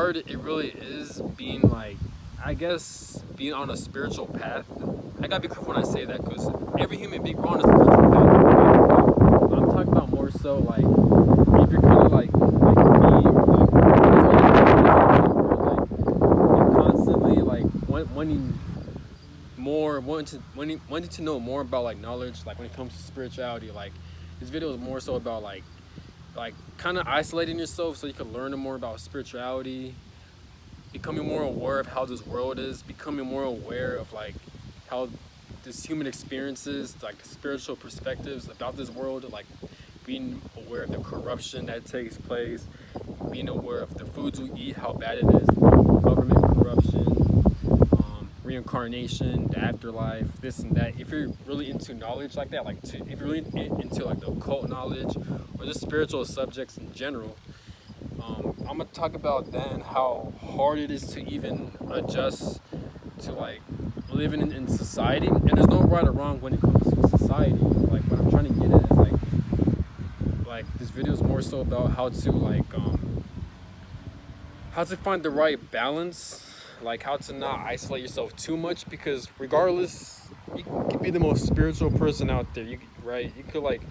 hard it really is being like, I guess, being on a spiritual path. I gotta be careful when I say that because every human being, we're on a spiritual path. I'm talking about more so like if you're kind of like me, or like constantly like wanting more, wanting to know more about like knowledge, like when it comes to spirituality. Like this video is more so about like kind of isolating yourself so you can learn more about spirituality, becoming more aware of how this world is, becoming more aware of like how this human experiences, like spiritual perspectives about this world, like being aware of the corruption that takes place, being aware of the foods we eat, how bad it is, government corruption, reincarnation, the afterlife, this and that. If you're really into knowledge like that, if you're really into like the occult knowledge or just spiritual subjects in general, I'm gonna talk about that and how hard it is to even adjust to like living in society. And there's no right or wrong when it comes to society. Like what I'm trying to get at is like this video is more so about how to how to find the right balance, like how to not isolate yourself too much, because regardless, you could be the most spiritual person out there, right? You could like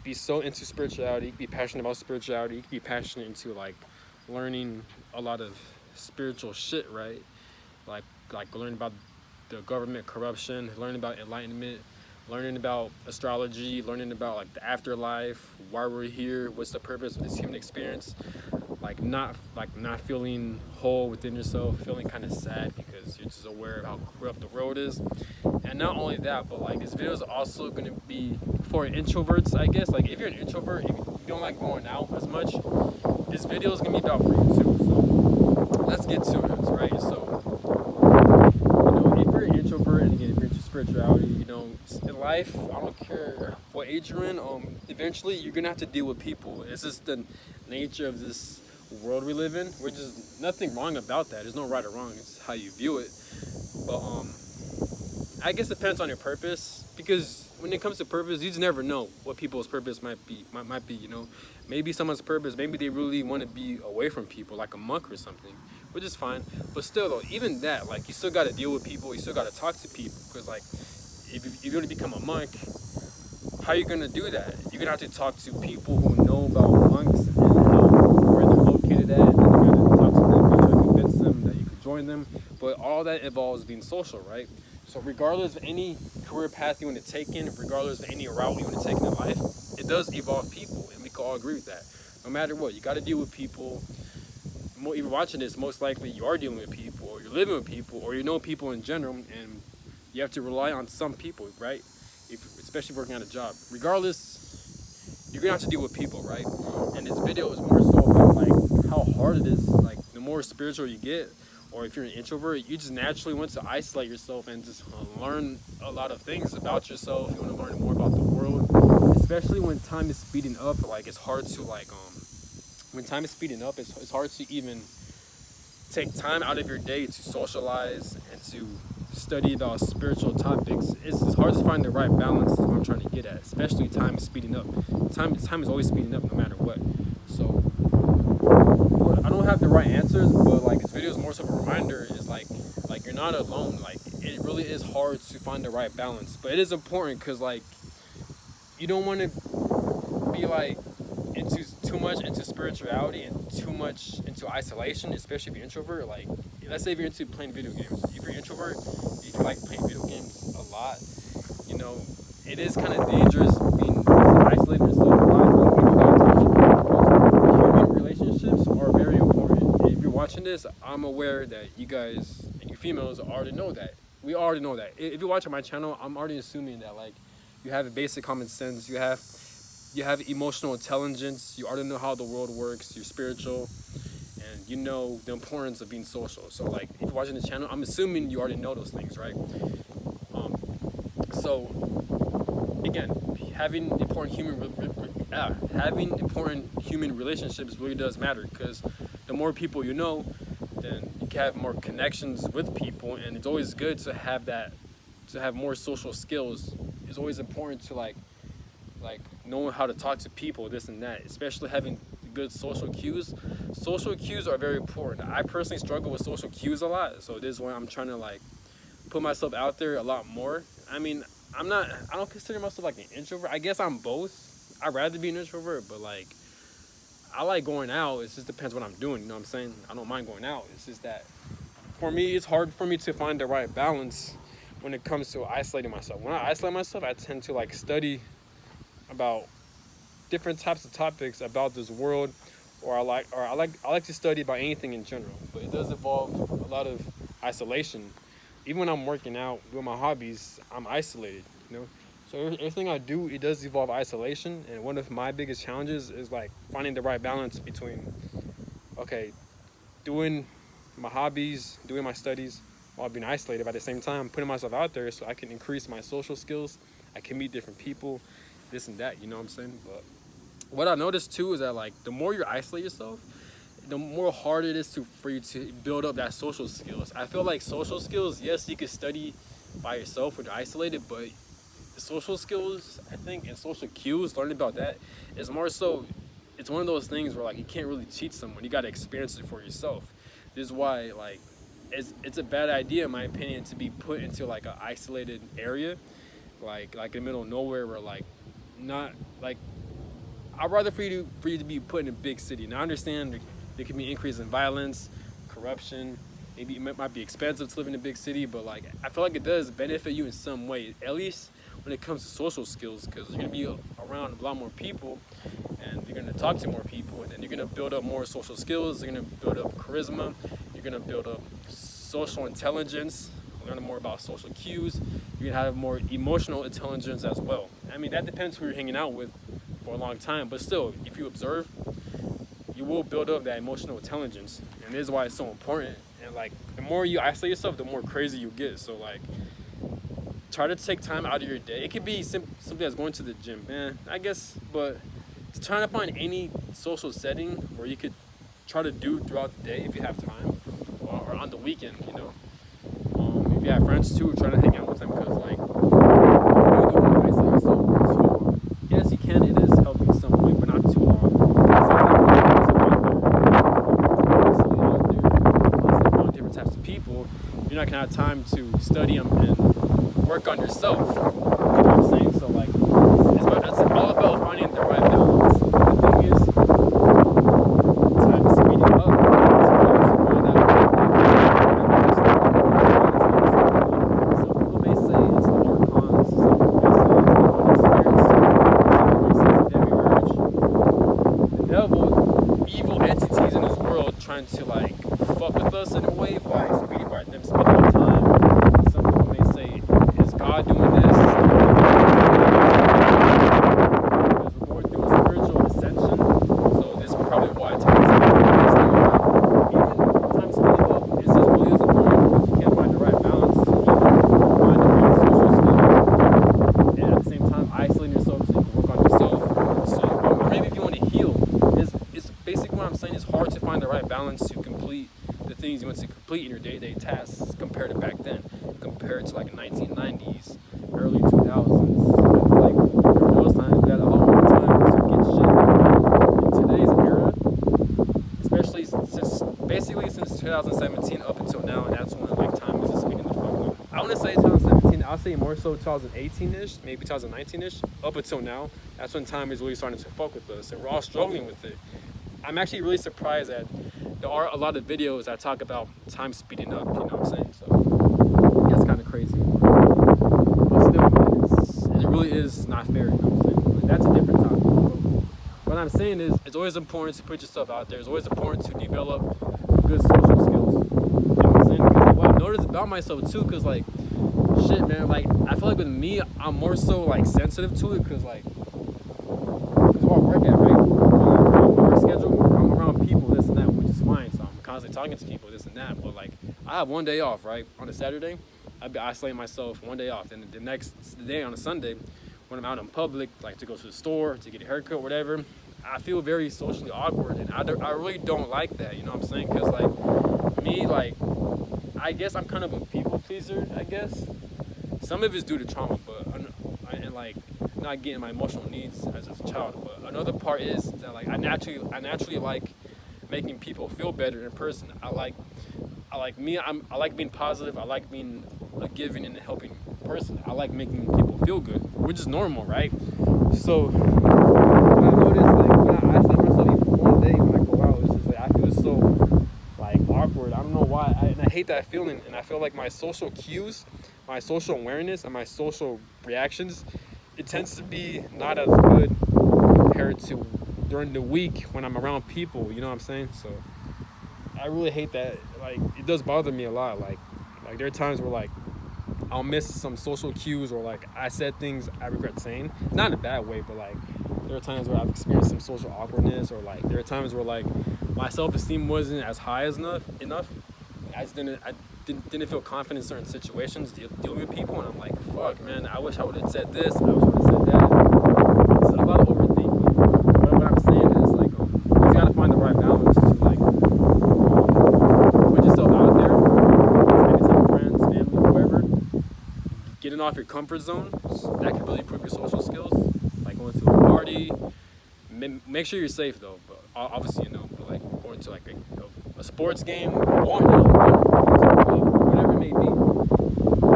be so into spirituality, you could be passionate about spirituality, you could be passionate into like learning a lot of spiritual shit, right? Like learning about the government corruption, learning about enlightenment, learning about astrology, learning about like the afterlife, why we're here, what's the purpose of this human experience. Not feeling whole within yourself, feeling kind of sad because you're just aware of how corrupt the world is. And not only that, but like this video is also going to be for introverts, I guess. Like if you're an introvert, you don't like going out as much, this video is going to be about for you too. So let's get to it, right? So if you're an introvert, and again, if you're into spirituality, in life, I don't care what age you're in, eventually you're gonna have to deal with people. It's just the nature of this world we live in, which is nothing wrong about that. There's no right or wrong. It's how you view it. But I guess it depends on your purpose, because when it comes to purpose, you just never know what people's purpose might be. Maybe someone's purpose, maybe they really want to be away from people, like a monk or something, which is fine. But still, though, even that, like you still got to deal with people. You still got to talk to people, because like if you want to become a monk, how are you gonna do that? You're gonna have to talk to people who know about monks and where they're located at, and then you gotta talk to them, try to convince them that you could join them. But all that involves being social, right? So regardless of any career path you want to take in, regardless of any route you want to take in life, it does involve people, and we can all agree with that. No matter what, you got to deal with people. If you're watching this, most likely you are dealing with people, or you're living with people, or you know people in general, and you have to rely on some people, right? Especially working on a job. Regardless, you're gonna have to deal with people, right? And this video is more so about like how hard it is. Like the more spiritual you get, or if you're an introvert, you just naturally want to isolate yourself and just learn a lot of things about yourself. You want to learn more about the world, especially when time is speeding up. Like it's hard to when time is speeding up, it's hard to even take time out of your day to socialize and to study about spiritual topics. It's hard to find the right balance, is what I'm trying to get at, especially time is speeding up. Time is always speeding up no matter what. So I don't have the right answers, but like this video is more so a reminder, is like you're not alone. Like it really is hard to find the right balance, but it is important, because like you don't want to be like into too much into spirituality and too much into isolation, especially if you're introvert. Like let's say if you're into playing video games, if you're an introvert, if you like playing video games a lot, it is kind of dangerous being isolating yourself a lot. Human relationships are very important. If you're watching this, I'm aware that you guys and you females already know that. We already know that. If you're watching my channel, I'm already assuming that like you have a basic common sense, you have emotional intelligence, you already know how the world works, you're spiritual, and you know the importance of being social. So like if you're watching this channel, I'm assuming you already know those things, right? So again, having important human relationships really does matter, because the more people you know, then you can have more connections with people, and it's always good to have that, to have more social skills. It's always important to like knowing how to talk to people, this and that, especially having good social cues. social cues are very important. I personally struggle with social cues a lot, so this is why I'm trying to like put myself out there a lot more. I mean, I don't consider myself like an introvert. I guess I'm both. I'd rather be an introvert, but like I like going out. It just depends what I'm doing. You know what I'm saying? I don't mind going out. It's just that for me, it's hard for me to find the right balance when it comes to isolating myself. When I isolate myself, I tend to like study about different types of topics about this world, or I like to study about anything in general. But it does involve a lot of isolation. Even when I'm working out with my hobbies, I'm isolated. You know, so everything I do, it does involve isolation. And one of my biggest challenges is like finding the right balance between, okay, doing my hobbies, doing my studies while being isolated, but at the same time putting myself out there so I can increase my social skills. I can meet different people, this and that. You know what I'm saying? But what I noticed too is that like the more you isolate yourself, the more hard it is for you to build up that social skills. I feel like social skills, yes, you could study by yourself when you're isolated, but the social skills, I think, and social cues, learning about that is more so. It's one of those things where like you can't really teach someone. You got to experience it for yourself. This is why like it's a bad idea in my opinion to be put into like an isolated area, like in the middle of nowhere where like not like I'd rather for you to be put in a big city. Now I understand there can be increase in violence, corruption. Maybe it might be expensive to live in a big city, but like I feel like it does benefit you in some way, at least when it comes to social skills, because you're gonna be around a lot more people, and you're gonna talk to more people, and then you're gonna build up more social skills. You're gonna build up charisma. You're gonna build up social intelligence. Learn more about social cues. You're gonna have more emotional intelligence as well. I mean, that depends who you're hanging out with for a long time, but still, if you observe, you will build up that emotional intelligence, and this is why it's so important. And like the more you isolate yourself, the more crazy you get. So like try to take time out of your day. It could be something as going to the gym, man, I guess, but trying to find any social setting where you could try to do throughout the day if you have time, or on the weekend, you know. If you have friends too, try to hang out with them, because like you don't want to isolate yourself for too long. Yes, you can. It is healthy in some way, but not too long. Different types of people, you're not gonna have time to study them and work on yourself. You know what I'm saying? So like, it's all about finding the right balance. The thing is, time is speeding up. Some people may say it's the archons. Some people may say it's the spirits. Some people may say it's the demiurge. The devil, evil entities in this world trying to like fuck with us in a way by them speeding up time. Some people may say, is God doing this? Because we're going through a spiritual ascension, so this is probably why time is speeding up. Even time speeding up, it just really is important because you can't find the right balance to find the right social skills, and at the same time isolating yourself so you can work on yourself. So, or maybe if you want to heal, it's basically what I'm saying. It's hard to find the right balance to complete the things you want to complete in your day-to-day tasks compared to back then, compared to like 1990s, early 2000s. I feel like during those times we had a lot more time to get shit. In today's era, especially since 2017 up until now, and that's when like time is just speeding the fuck up. I want to say 2017. I'll say more so 2018ish, maybe 2019ish, up until now. That's when time is really starting to fuck with us, and we're all struggling with it. I'm actually really surprised that there are a lot of videos that talk about time speeding up, you know what I'm saying? So that's kind of crazy. But still, it really is not fair, you know what I'm saying? But that's a different topic. What I'm saying is, it's always important to put yourself out there. It's always important to develop good social skills. You know what I'm saying? Because what I've noticed about myself too, because like, shit, man, like, I feel like with me, I'm more so like sensitive to it, because like, where I work at, right? My work schedule, I'm around people, this and that, which is fine. So I'm constantly talking to people, this and that. But like, I have one day off, right? On a Saturday, I'd be isolating myself one day off. And the next day on a Sunday, when I'm out in public, like to go to the store, to get a haircut, whatever, I feel very socially awkward. And I really don't like that, you know what I'm saying? Because like, me, like, I guess I'm kind of a people pleaser, I guess. Some of it's due to trauma, and like not getting my emotional needs as a child. But another part is that like I naturally like making people feel better in person. I like being positive. I like being a giving and a helping person. I like making people feel good, which is normal, right? So what I noticed, like when I isolate myself, even one day when I go out, it's just like I feel so like awkward. I don't know why, and I hate that feeling. And I feel like my social cues, my social awareness, and my social reactions, it tends to be not as good compared to during the week when I'm around people. You know what I'm saying? So I really hate that. Like it does bother me a lot. Like there are times where like I'll miss some social cues or like I said things I regret saying. Not in a bad way, but like there are times where I've experienced some social awkwardness or like there are times where like my self-esteem wasn't as high as enough. I didn't feel confident in certain situations dealing with people, and I'm like, fuck, man, I wish I would have said this. I wish I would have said that. It's a lot of overthinking. But what I'm saying is like, you just gotta find the right balance to like put yourself out there, spending time with friends, family, whoever, getting off your comfort zone. That can really improve your social skills. Like going to a party. Make sure you're safe though. But obviously, but like going to like a sports game, whatever it may be.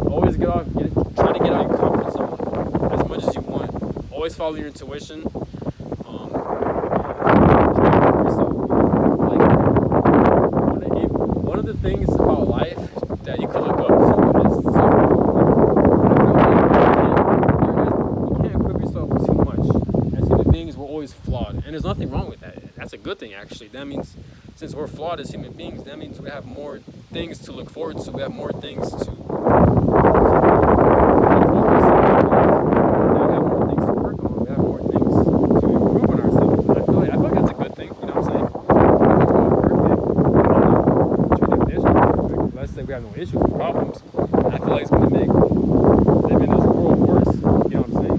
Always try to get out of your comfort zone as much as you want. Always follow your intuition. Like one of the things about life that you could look up to is you can't equip yourself with too much. As human beings, we're always flawed, and there's nothing wrong with that. That's a good thing, actually. That means since we're flawed as human beings, that means we have more things to look forward to. We have more things to focus on. We have more things to work on. We have more things to improve on ourselves. And I feel like that's a good thing. You know what I'm saying? Let's say we have no issues or problems. I feel like it's going to make living in this world worse. You know what I'm saying?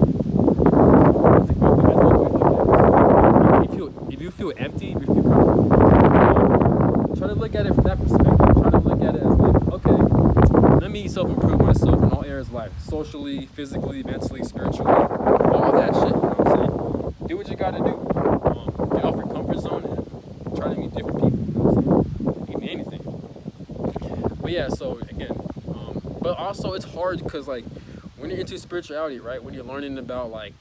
That's a good thing. That's one way to look at it. If you feel empty, if you feel comfortable, try to look at it from that perspective. Try to look at it as like, okay, let me self-improve myself in all areas of life. Socially, physically, mentally, spiritually, all that shit, you know what I'm saying? Do what you gotta do. Get off your comfort zone and try to meet different people, you know what I'm saying? Meet anything. But yeah, so again, but also it's hard because like when you're into spirituality, right? When you're learning about like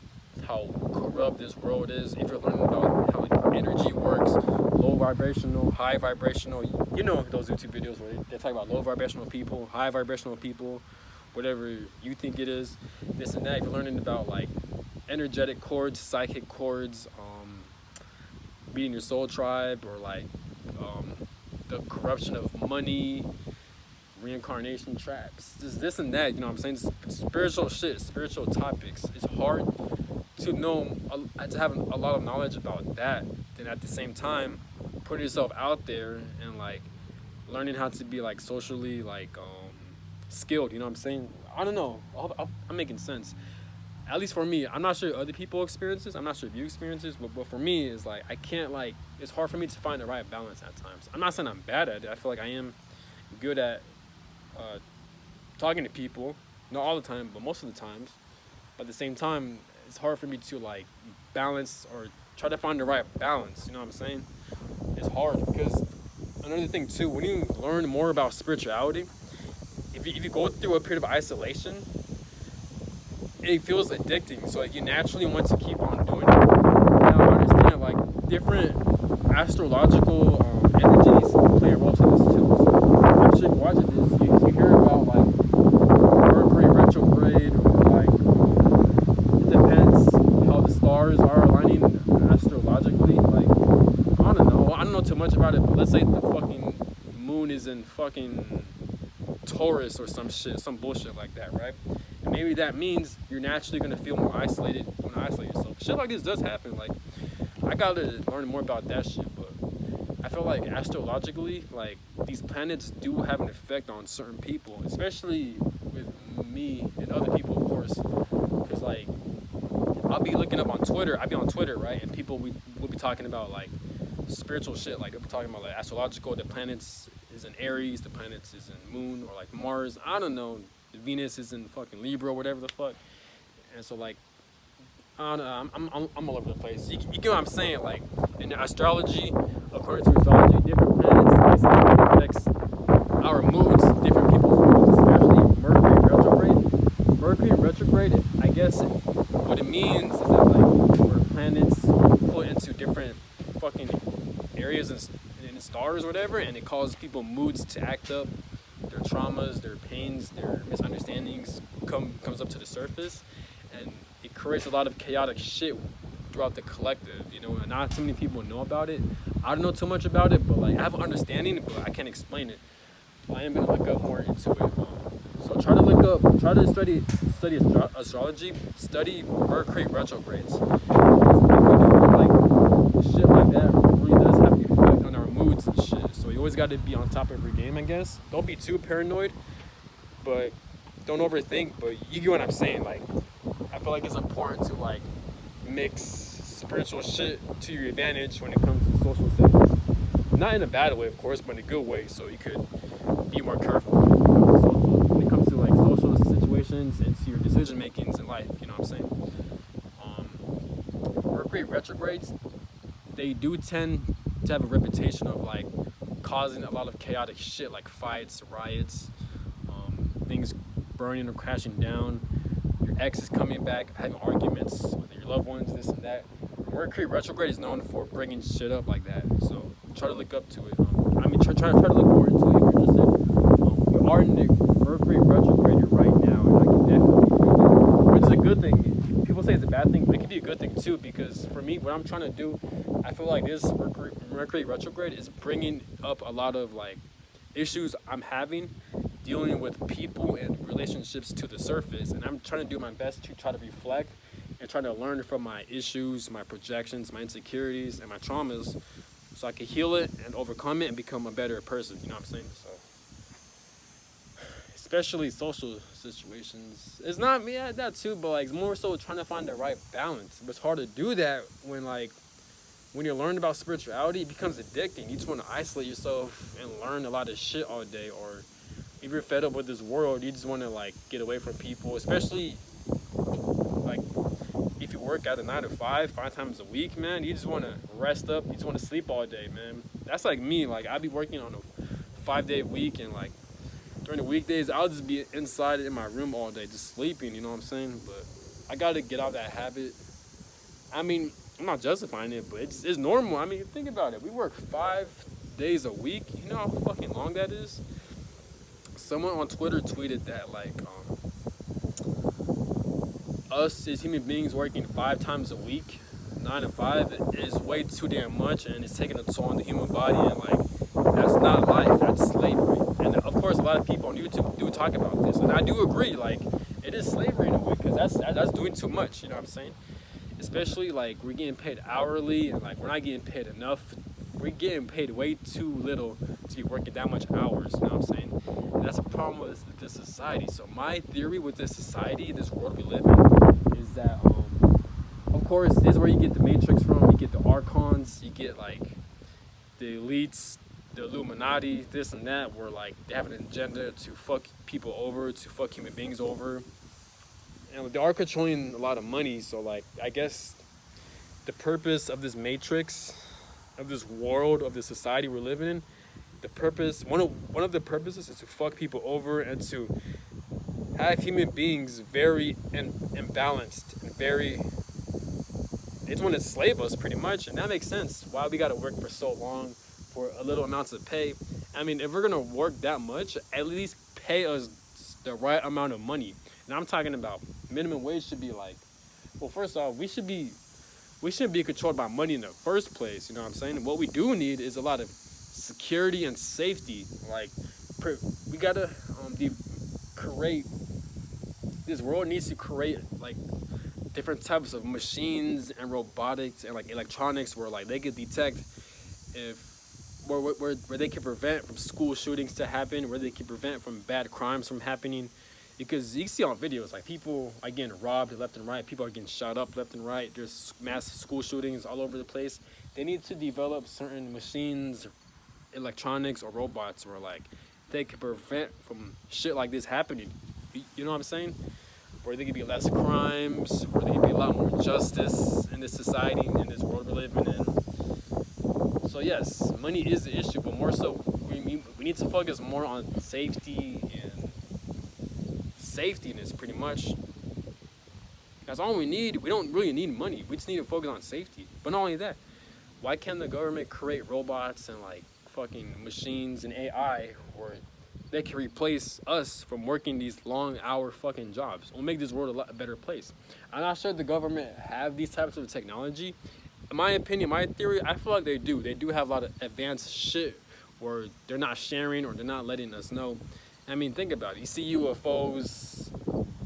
how corrupt this world is, if you're learning about how energy works, low vibrational, high vibrational, you know those YouTube videos where they talk about low vibrational people, high vibrational people, whatever you think it is, this and that. If you're learning about like energetic chords, psychic chords, beating your soul tribe, or like the corruption of money, reincarnation traps, just this and that, you know what I'm saying? Spiritual shit, spiritual topics. It's hard to know, to have a lot of knowledge about that, then at the same time putting yourself out there and like learning how to be like socially like skilled, you know what I'm saying? I don't know, I'm making sense. At least for me, I'm not sure other people experiences, I'm not sure if you experiences, but for me it's like I can't like, it's hard for me to find the right balance at times. I'm not saying I'm bad at it. I feel like I am good at talking to people, not all the time but most of the times, but at the same time it's hard for me to like balance or try to find the right balance, you know what I'm saying? It's hard because another thing too, when you learn more about spirituality, if you go through a period of isolation, it feels addicting, so like you naturally want to keep on doing it. Now I understand like different astrological energies play a role to this too. So I'm sure if you're watching this, you hear about like Mercury retrograde, or like it depends how the stars are aligning astrologically. Like I don't know too much about it, but let's say the fucking moon is in fucking Taurus or some shit, some bullshit like that, right? And maybe that means you're naturally gonna feel more isolated when you isolate yourself. Shit like this does happen. Like I gotta learn more about that shit, but I feel like astrologically, like these planets do have an effect on certain people, especially with me and other people, of course. Because like I'll be looking up on Twitter. I be on Twitter, right? And people will be talking about like spiritual shit. Like they'll be talking about like astrological. The planets is in Aries. The planets is in Moon, or like Mars. I don't know. Venus is in fucking Libra, whatever the fuck. And so like I don't know, I'm all over the place. You get what I'm saying? Like in astrology, according to astrology, different planets affects our moods, different people's moods, especially Mercury retrograde. Mercury retrograde, I guess what it means is that like where planets put into different fucking areas and stars or whatever, and it causes people moods to act up. Their traumas, their pains, their misunderstandings comes up to the surface, and it creates a lot of chaotic shit throughout the collective. You know, and not too many people know about it. I don't know too much about it, but like I have an understanding, but I can't explain it. I am gonna look up more into it. So try to look up, try to study astrology, study Mercury retrogrades. Like shit like that really does have an effect on our moods and shit. So you always got to be on top of your game, I guess. Don't be too paranoid, but don't overthink. But you get what I'm saying. Like I feel like it's important to like mix spiritual shit to your advantage when it comes to social settings. Not in a bad way, of course, but in a good way. So you could be more careful when it comes to like social situations and to your decision makings in life. You know what I'm saying? Mercury retrogrades, they do tend to have a reputation of like causing a lot of chaotic shit, like fights, riots, things burning or crashing down. Your ex is coming back, having arguments with your loved ones, this and that. Mercury retrograde is known for bringing shit up like that. So try to look up to it. Try to look more into it if you're interested. We are in the Mercury retrograde right now, and I can definitely feel it, which is a good thing. People say it's a bad thing, but it can be a good thing too. Because for me, what I'm trying to do, I feel like this Mercury retrograde is bringing up a lot of like issues I'm having dealing with people and relationships to the surface, and I'm trying to do my best to try to reflect and try to learn from my issues, my projections, my insecurities, and my traumas, so I can heal it and overcome it and become a better person. You know what I'm saying? So, especially social situations, it's not me, yeah, that too, but like it's more so trying to find the right balance. But it's hard to do that when you're learning about spirituality, it becomes addicting. You just want to isolate yourself and learn a lot of shit all day, or if you're fed up with this world, you just want to like get away from people, especially like if you work at a 9 to 5 times a week, man. You just want to rest up, you just want to sleep all day, man. That's like me. Like I'd be working on a 5-day week, and like during the weekdays I'll just be inside in my room all day just sleeping, you know what I'm saying? But I gotta get out of that habit. I mean, I'm not justifying it, but it's normal. I mean, think about it. We work 5 days a week. You know how fucking long that is? Someone on Twitter tweeted that like us as human beings working 5 times a week, 9 to 5, is way too damn much, and it's taking a toll on the human body. And like that's not life. That's slavery. And of course, a lot of people on YouTube do talk about this, and I do agree. Like it is slavery in a way, because that's doing too much. You know what I'm saying? Especially like we're getting paid hourly, and like we're not getting paid enough. We're getting paid way too little to be working that much hours. You know what I'm saying? And that's a problem with this society. So my theory with this society, this world we live in, is that of course this is where you get the Matrix from. You get the Archons. You get like the elites, the Illuminati, this and that, where like they have an agenda to fuck people over, to fuck human beings over. And they are controlling a lot of money, so like I guess the purpose of this matrix, of this world, of this society we're living in, the purpose, one of the purposes is to fuck people over and to have human beings very imbalanced and very, they just want to slave us pretty much. And that makes sense why we got to work for so long for a little amounts of pay. I mean, if we're gonna work that much, at least pay us the right amount of money. And I'm talking about minimum wage should be like, well, first off, we shouldn't be controlled by money in the first place. You know what I'm saying? And what we do need is a lot of security and safety. Like, we gotta create. This world needs to create like different types of machines and robotics and like electronics where like they could detect if where they can prevent from school shootings to happen, where they can prevent from bad crimes from happening. Because you see on videos, like people are getting robbed left and right, people are getting shot up left and right, there's mass school shootings all over the place. They need to develop certain machines, electronics, or robots where like they can prevent from shit like this happening. You know what I'm saying? where there could be less crimes, where there could be a lot more justice in this society, in this world we're living in. So yes, money is the issue, but more so, we need to focus more on safety and safetyness, pretty much. That's all we need. We don't really need money. We just need to focus on safety. But not only that, why can't the government create robots and like fucking machines and AI where they can replace us from working these long hour fucking jobs? We'll make this world a lot better place. I'm not sure the government have these types of technology. In my opinion, my theory, I feel like they do. They do have a lot of advanced shit where they're not sharing or they're not letting us know. I mean, think about it. You see UFOs.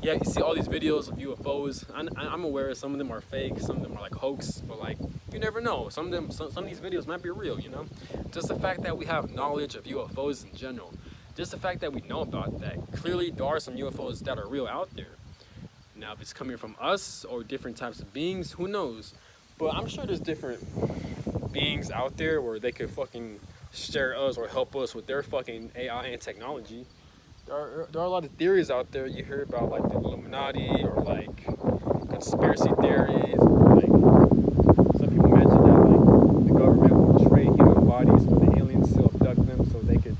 Yeah, you see all these videos of UFOs. I'm aware some of them are fake, some of them are like hoax, but like you never know. Some of these videos might be real, you know. Just the fact that we have knowledge of UFOs in general, just the fact that we know about that. Clearly, there are some UFOs that are real out there. Now, if it's coming from us or different types of beings, who knows? But I'm sure there's different beings out there where they could fucking share us or help us with their fucking AI and technology. There are a lot of theories out there you hear about, like the Illuminati or like conspiracy theories. Or like some people mention that like the government will trade human bodies for the aliens to abduct them, so they could,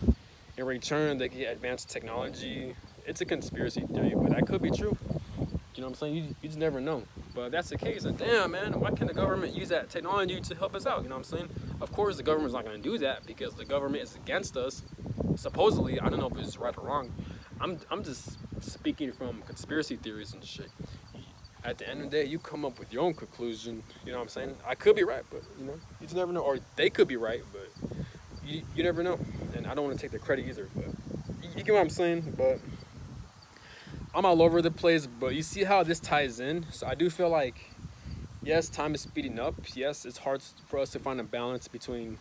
in return, they could get advanced technology. It's a conspiracy theory, but that could be true. You know what I'm saying? You just never know. But if that's the case, then damn, man, why can't the government use that technology to help us out? You know what I'm saying? Of course, the government's not going to do that because the government is against us. Supposedly, I don't know if it's right or wrong. I'm just speaking from conspiracy theories and shit. At the end of the day, you come up with your own conclusion. You know what I'm saying? I could be right, but you know, you just never know. Or they could be right, but you never know. And I don't want to take the credit either. But you get what I'm saying? But I'm all over the place. But you see how this ties in. So I do feel like, yes, time is speeding up. Yes, it's hard for us to find a balance between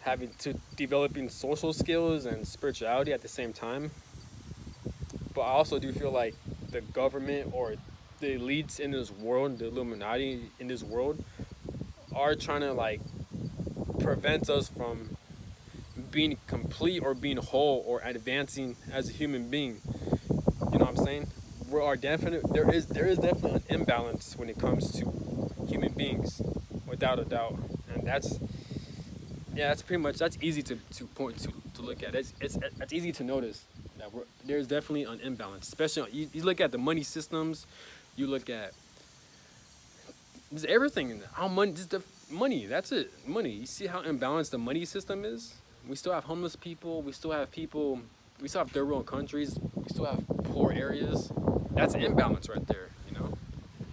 having to developing social skills and spirituality at the same time. But I also do feel like the government or the elites in this world, the Illuminati in this world, are trying to like prevent us from being complete or being whole or advancing as a human being. You know what I'm saying? There is definitely an imbalance when it comes to human beings, without a doubt. And that's pretty much, that's easy to point to look at. It's easy to notice that there's definitely an imbalance, especially you look at the money systems, you look at just everything, how money, just the money, that's it, money. You see how imbalanced the money system is? We still have homeless people, we still have third world countries, we still have poor areas. That's an imbalance right there, you know?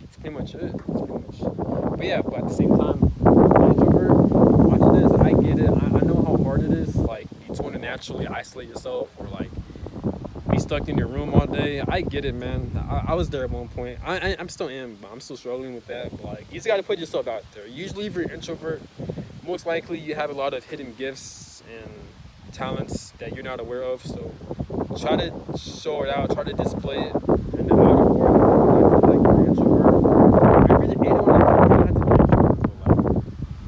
It's pretty much it. But yeah, but at the same time, introvert, watching this, I get it. I know how hard it is. Like, you just want to naturally isolate yourself or like be stuck in your room all day. I get it, man. I was there at one point. I'm still am, but I'm still struggling with that. But like, you just got to put yourself out there. Usually, if you're an introvert, most likely you have a lot of hidden gifts and talents that you're not aware of. So try to show it out. Try to display it in the outer world. I feel like you're an introvert.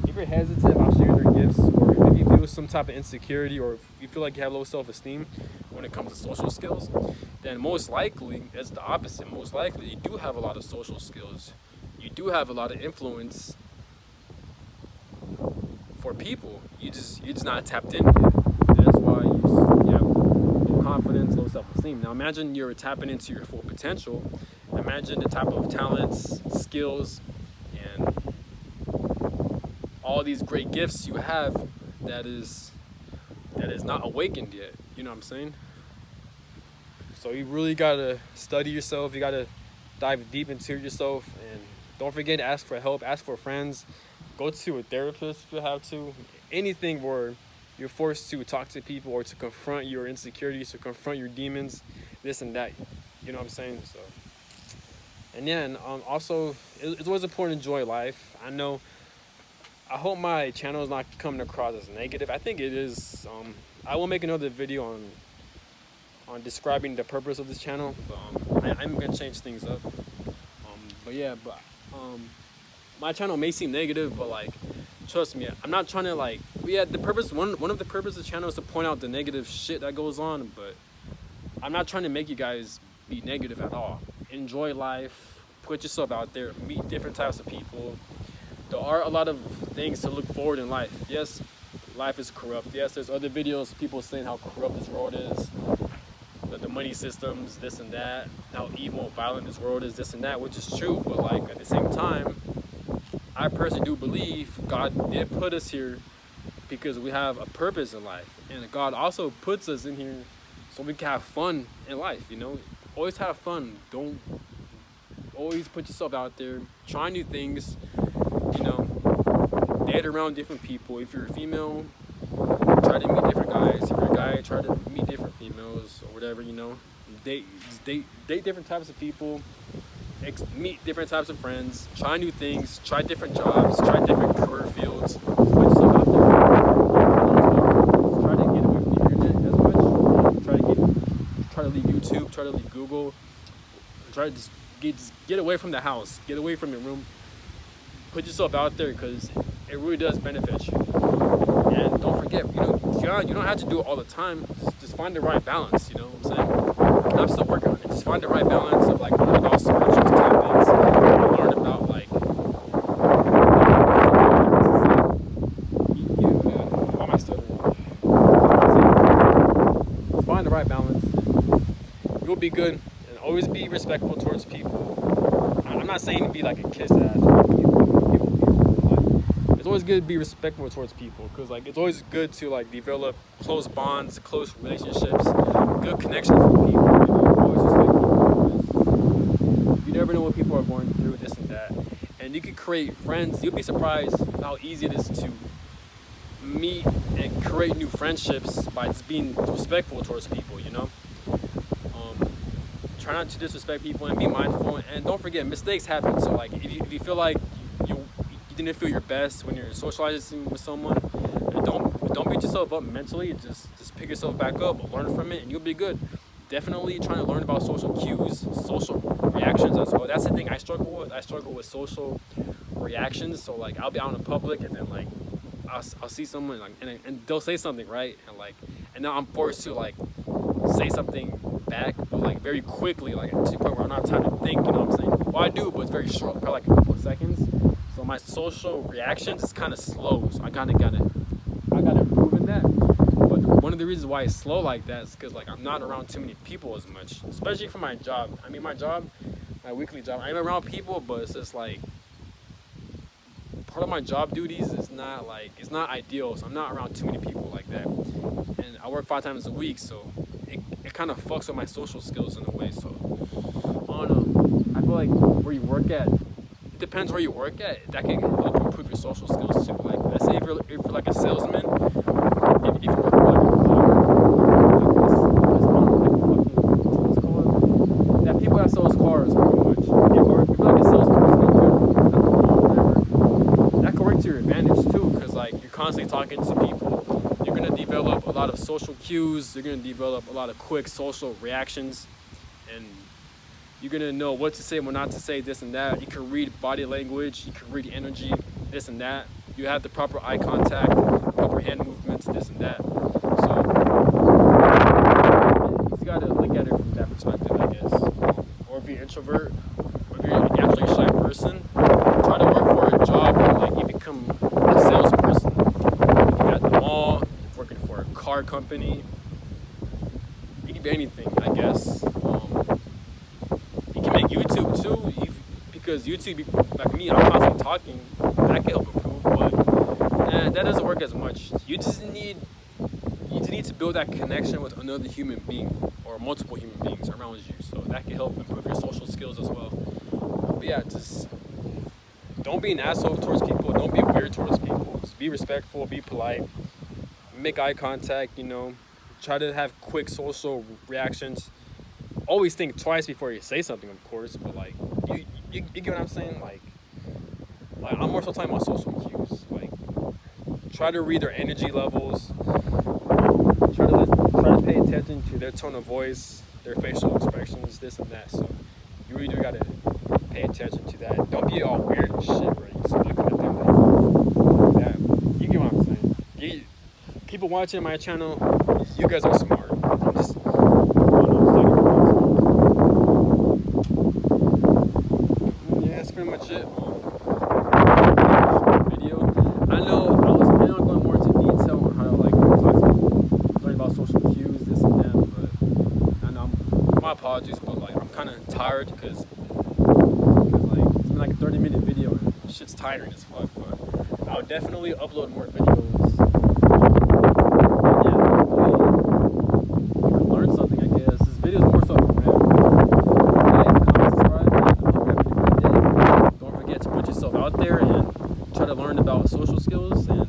If you're hesitant about sharing your gifts, or if you feel some type of insecurity, or if you feel like you have low self-esteem when it comes to social skills, then most likely it's the opposite. Most likely you do have a lot of social skills. You do have a lot of influence for people. You just not tapped in yet. That's why you have low confidence, low self-esteem. Now imagine you're tapping into your full potential. Imagine the type of talents, skills, and all these great gifts you have that is not awakened yet. You know what I'm saying? So you really gotta study yourself. You gotta dive deep into yourself, and don't forget to ask for help. Ask for friends. Go to a therapist if you have to. Anything where you're forced to talk to people or to confront your insecurities, to confront your demons, this and that. You know what I'm saying? So, and yeah, and also it's always important to enjoy life. I hope my channel is not coming across as negative. I think it is. I will make another video on describing the purpose of this channel. But, I'm gonna change things up. My channel may seem negative, but like, trust me, I'm not trying to like. The purpose. One of the purposes of the channel is to point out the negative shit that goes on, but I'm not trying to make you guys be negative at all. enjoy life, put yourself out there, meet different types of people. There are a lot of things to look forward in life. Yes, life is corrupt. Yes, there's other videos, people saying how corrupt this world is, the money systems, this and that, how evil, violent this world is, this and that, which is true. But like at the same time, I personally do believe God did put us here because we have a purpose in life, and God also puts us in here so we can have fun in life. You know, always have fun. Don't always put yourself out there, try new things. You know, date around different people. If you're a female, try to meet different guys. If you're a guy, try to meet different females or whatever. You know, date different types of people. Meet different types of friends. Try new things. Try different jobs. Try different career fields. Put yourself out there. Try to get away from the internet as much. Try to leave YouTube. Try to leave Google. Try to just get away from the house. Get away from your room. Put yourself out there because it really does benefit you. And don't forget, you don't have to do it all the time. Just find the right balance. You know what I'm saying? And I'm still working on it. Just find the right balance of like learn about spiritual topics, learn about like why am I stuttering? Find the right balance. You'll be good, and always be respectful towards people. I'm not saying to be like a kiss ass or people. It's always good to be respectful towards people because like it's always good to like develop close bonds, close relationships, good connections with people. Always respect people. You never know what people are going through, this and that, and you can create friends. You'll be surprised how easy it is to meet and create new friendships by just being respectful towards people. You know. Try not to disrespect people and be mindful, and don't forget mistakes happen. So like if you feel like you didn't feel your best when you're socializing with someone, and don't beat yourself up mentally. Just pick yourself back up, learn from it, and you'll be good. Definitely trying to learn about social cues, social reactions as well. That's the thing I struggle with. I struggle with social reactions. So like I'll be out in public and then like I'll see someone like and they'll say something, right, and now I'm forced to like say something back, but like very quickly, like to the point where I don't have time to think, you know what I'm saying? Well, I do, but it's very short, probably like a couple of seconds. So my social reactions is kind of slow, so I gotta improve in that. But one of the reasons why it's slow like that is because like I'm not around too many people as much, especially for my job. I mean, my weekly job, I'm around people, but it's just like part of my job duties is not like, it's not ideal, so I'm not around too many people like that. And I work 5 times a week, so it kind of fucks with my social skills in a way. So I don't know. I feel like where you work at, it depends where you work at. That can help improve your social skills too. Like let's say if you're like a salesman, if you work for like a car, that people that sells cars pretty much. Or if you're like a salesperson in general, that can work to your advantage too, because like you're constantly talking to people. You're going to develop a lot of social cues. You're going to develop a lot of quick social reactions. And you're going to know what to say, what not to say, this and that. You can read body language. You can read energy, this and that. You have the proper eye contact, proper hand movements, this and that. So you just got to look at it from that perspective, I guess. Or if you're an introvert, or if you're a naturally shy person, try to work for a job where like, you become a salesperson. You at the mall, working for a car company. You can be anything, I guess. You can make YouTube too, because YouTube, like me, I'm constantly talking. That can help improve, but that doesn't work as much. You just need to build that connection with another human being or multiple human beings around you, so that can help improve your social skills as well. But yeah, just don't be an asshole towards people. Don't be weird towards people. Just be respectful, be polite. Make eye contact, try to have quick social reactions. Always think twice before you say something, of course, but like you get what I'm saying? Like I'm more so talking about social cues. Like try to read their energy levels. Try to pay attention to their tone of voice, their facial expressions, this and that. So you really do gotta pay attention to that. Don't be all weird and shit, right? Just looking at them like that. You get what I'm saying? People watching my channel, you guys are smart. I'm just, I don't know, apologies, but like I'm kind of tired because like it's been like a 30-minute video and shit's tiring as fuck. But I'll definitely upload more videos. Yeah, hopefully you can learn something. I guess this video is more so like, comment, subscribe, and I hope you have a great day. Don't forget to put yourself out there and try to learn about social skills, and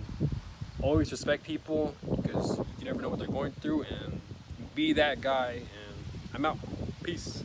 always respect people because you never know what they're going through, and be that guy. And I'm out. Peace.